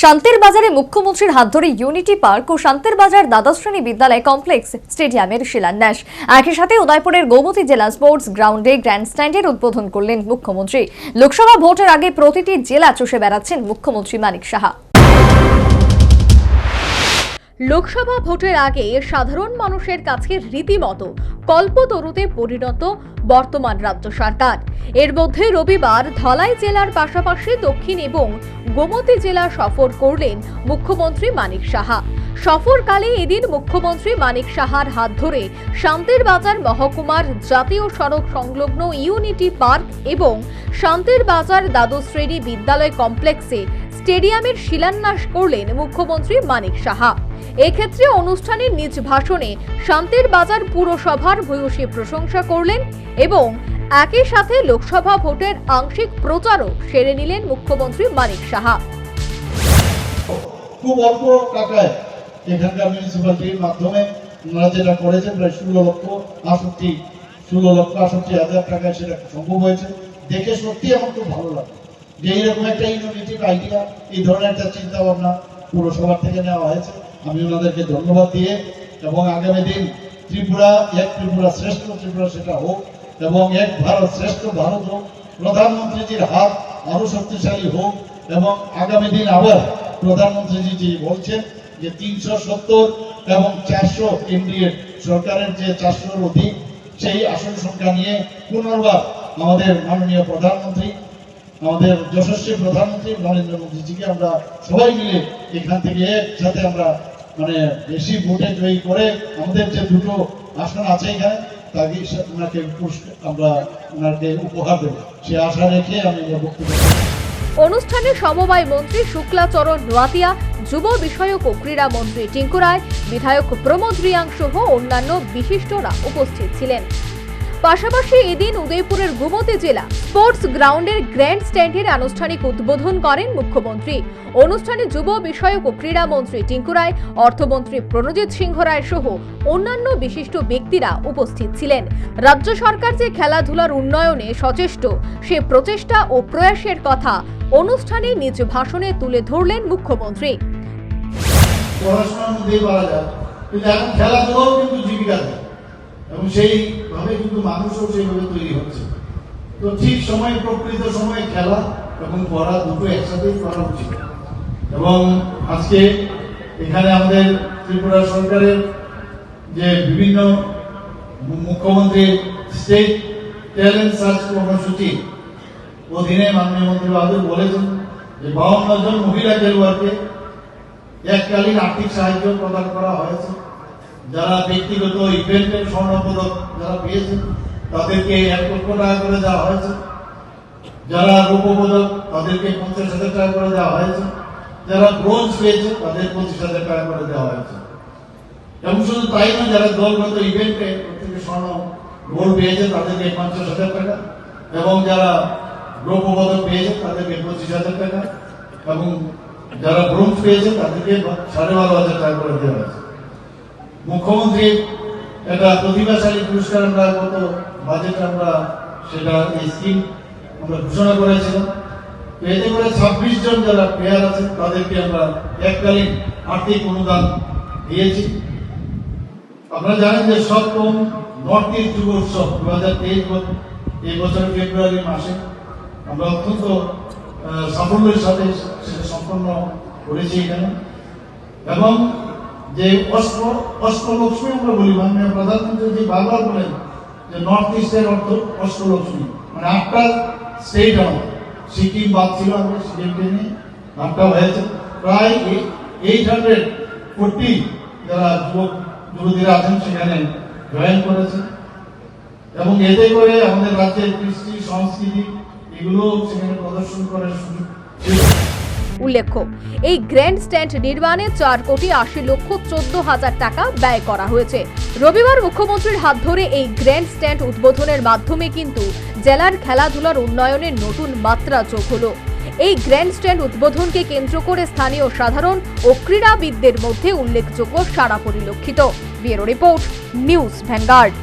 শান্তির বাজারে মুখ্যমন্ত্রীর হাত ধরে ইউনিটি পার্ক ও শান্তির বাজার দ্বাদশ শ্রেণী বিদ্যালয় কমপ্লেক্স স্টেডিয়ামের শিলান্যাস। একই সাথে উদয়পুরের গোমতী জেলা স্পোর্টস গ্রাউন্ডে গ্র্যান্ডস্ট্যান্ডের উদ্বোধন করলেন মুখ্যমন্ত্রী। লোকসভা ভোটের আগে প্রতিটি জেলা চষে বেড়াচ্ছেন মুখ্যমন্ত্রী মানিক সাহা। লোকসভা ভোটের আগে সাধারণ মানুষের কাছে রীতিমতো কল্পতরুতে পরিণত বর্তমান রাজ্য সরকার। এর মধ্যে রবিবার ধলাই জেলার পাশাপাশি দক্ষিণ এবং গোমতী জেলা সফর করলেন মুখ্যমন্ত্রী মানিক সাহা। সফরকালে এদিন মুখ্যমন্ত্রী মানিক সাহার হাত ধরে শান্তির বাজার মহকুমার জাতীয় সড়ক সংলগ্ন ইউনিটি পার্ক এবং শান্তির বাজার দ্বাদশ শ্রেণী বিদ্যালয় কমপ্লেক্সে স্টেডিয়ামের শিলান্যাস করলেন মুখ্যমন্ত্রী মানিক সাহা। এক্ষেত্রে অনুষ্ঠানের নিজ ভাষণে শান্তির বাজার পুরসভার ভূয়সী প্রশংসা করলেন এবং একই সাথে লোকসভা ভোটের আংশিক প্রচারও সেরে নিলেন মুখ্যমন্ত্রী মানিক সাহা। খুব অল্প টাকায় এখানকার মিউনিসিপ্যালিটির মাধ্যমে ওনারা যেটা করেছেন প্রায় 16,68,000 টাকায় সেটা সম্ভব হয়েছে। দেখে সত্যি আমার খুব ভালো লাগে যে এইরকম একটা ইনোভেটিভ আইডিয়া, এই ধরনের একটা চিন্তা ভাবনা পুরসভার থেকে নেওয়া হয়েছে। আমি ওনাদেরকে ধন্যবাদ দিয়ে এবং আগামী দিন ত্রিপুরা এক ত্রিপুরা শ্রেষ্ঠ ত্রিপুরা সেটা হোক এবং এক ভারত শ্রেষ্ঠ ভারত হোক, প্রধানমন্ত্রীজির হাত আরো শক্তিশালী হোক এবং আগামী দিন আবার প্রধানমন্ত্রীজি বলছেন যে 370 এবং 400 এনডিএ সরকারের যে 400-র অধিক সেই আসন সংখ্যা নিয়ে পুনর্বার আমাদের মাননীয় প্রধানমন্ত্রী, আমাদের যশস্বী প্রধানমন্ত্রী নরেন্দ্র মোদীজিকে আমরা সবাই মিলে এখান থেকে একসাথে আমরা বেশি ভোটে জয়ী করে আমাদের যে দুটো আসন আছে এখানে তাকে আমরা ওনাকে উপহার দেব, সে আশা রেখে আমি বক্তব্য। অনুষ্ঠানে সমবায় মন্ত্রী শুক্লাচরণ নোয়াতিয়া, যুব বিষয়ক ও ক্রীড়া মন্ত্রী টিঙ্কু রায়, বিধায়ক প্রমোদ রিয়াং সহ অন্যান্য বিশিষ্টরা উপস্থিত ছিলেন। পাশাপাশি এদিন উদয়পুরের গোমতী জেলা স্পোর্টস গ্রাউন্ডের গ্র্যান্ড স্ট্যান্ডের আনুষ্ঠানিক উদ্বোধন করেন মুখ্যমন্ত্রী। অনুষ্ঠানে যুব বিষয়ক ও ক্রীড়া মন্ত্রী টিঙ্কু রায়, অর্থমন্ত্রী প্রণজিৎ সিংহ রায় সহ অন্যান্য বিশিষ্ট ব্যক্তিরা উপস্থিত ছিলেন। রাজ্য সরকার যে খেলাধুলার উন্নয়নে সচেষ্ট, সে প্রচেষ্টা ও প্রয়াসের কথা অনুষ্ঠানে নিজ ভাষণে তুলে ধরলেন মুখ্যমন্ত্রী। এবং সেইভাবে কিন্তু মানুষও সেইভাবে তৈরি হচ্ছে। তো ঠিক সময়ে প্রকৃত সময়ে খেলা এবং পড়া দুটো একসাথেই করা উচিত। এবং আজকে এখানে আমাদের ত্রিপুরা সরকারের যে বিভিন্ন মুখ্যমন্ত্রী স্টেট ট্যালেন্ট সার্চ কর্মসূচি অধীনে মাননীয় মন্ত্রী বাহাদুর বলেছেন যে 52 জন মহিলা খেলোয়াড়কে এককালীন আর্থিক সাহায্য প্রদান করা হয়েছে। যারা ব্যক্তিগত ইভেন্টের স্বর্ণপদক যারা পেয়েছেন তাদেরকে 1 লক্ষ টাকা করে দেওয়া হয়েছে। যারা রৌপ্যপদক তাদেরকে 50,000 টাকা করে দেওয়া হয়েছে। যারা ব্রোঞ্জ পেয়েছে তাদের 25,000 টাকা করে দেওয়া হয়েছে। এবং শুধু তাই নয়, যারা দলগত ইভেন্টে প্রত্যেকে স্বর্ণ গোল্ড পেয়েছে তাদেরকে 50,000 টাকা এবং যারা রৌপ্যপদক পেয়েছে তাদেরকে 25,000 টাকা এবং যারা ব্রোঞ্জ পেয়েছে তাদেরকে 12,500 টাকা করে দেওয়া হয়েছে। মুখ্যমন্ত্রী একটা প্রতিভাশালী পুরস্কার আমরা গত বাজেটে আমরা সেটা এই স্কিম আমরা ঘোষণা করেছিলাম। এতে করে 26 জন যারা প্লেয়ার আছে তাদেরকে আমরা এককালীন আর্থিক অনুদান দিয়েছি। আপনারা জানেন যে 7ম নর্থ ইস্ট যুব উৎসব 2023 এই বছরের ফেব্রুয়ারি মাসে আমরা অত্যন্ত সাফল্যের সাথে সেটা সম্পন্ন করেছি এখানে। এবং যে অষ্টলক্ষ্মী আমরা বলি, মাননীয় প্রধানমন্ত্রী যে বারবার বলেন যে নর্থ ইস্টের অর্থ অষ্টলক্ষ্মী, 8টা স্টেট আমাদের, সিকিম বাদ ছিল, আমরা সিকিমকে নিয়ে 8টা হয়েছে। প্রায় 840 যারা যুবতীরা আছেন সেখানে জয়েন করেছে এবং এতে করে আমাদের রাজ্যের কৃষ্টি সংস্কৃতি এগুলো সেখানে প্রদর্শন করার সুযোগ। উল্লেখ্য, এই গ্র্যান্ড স্ট্যান্ড নির্মাণে 4,80,14,000 টাকা ব্যয় করা হয়েছে। রবিবার মুখ্যমন্ত্রীর হাত ধরে এই গ্র্যান্ড স্ট্যান্ড উদ্বোধনের মাধ্যমে কিন্তু জেলার খেলাধুলার উন্নয়নের নতুন মাত্রা যোগ হলো। এই গ্র্যান্ড স্ট্যান্ড উদ্বোধনকে কেন্দ্র করে স্থানীয় সাধারণ ও ক্রীড়াবিদদের মধ্যে উল্লেখযোগ্য সাড়া পরিলক্ষিত। Bureau report, news vanguard.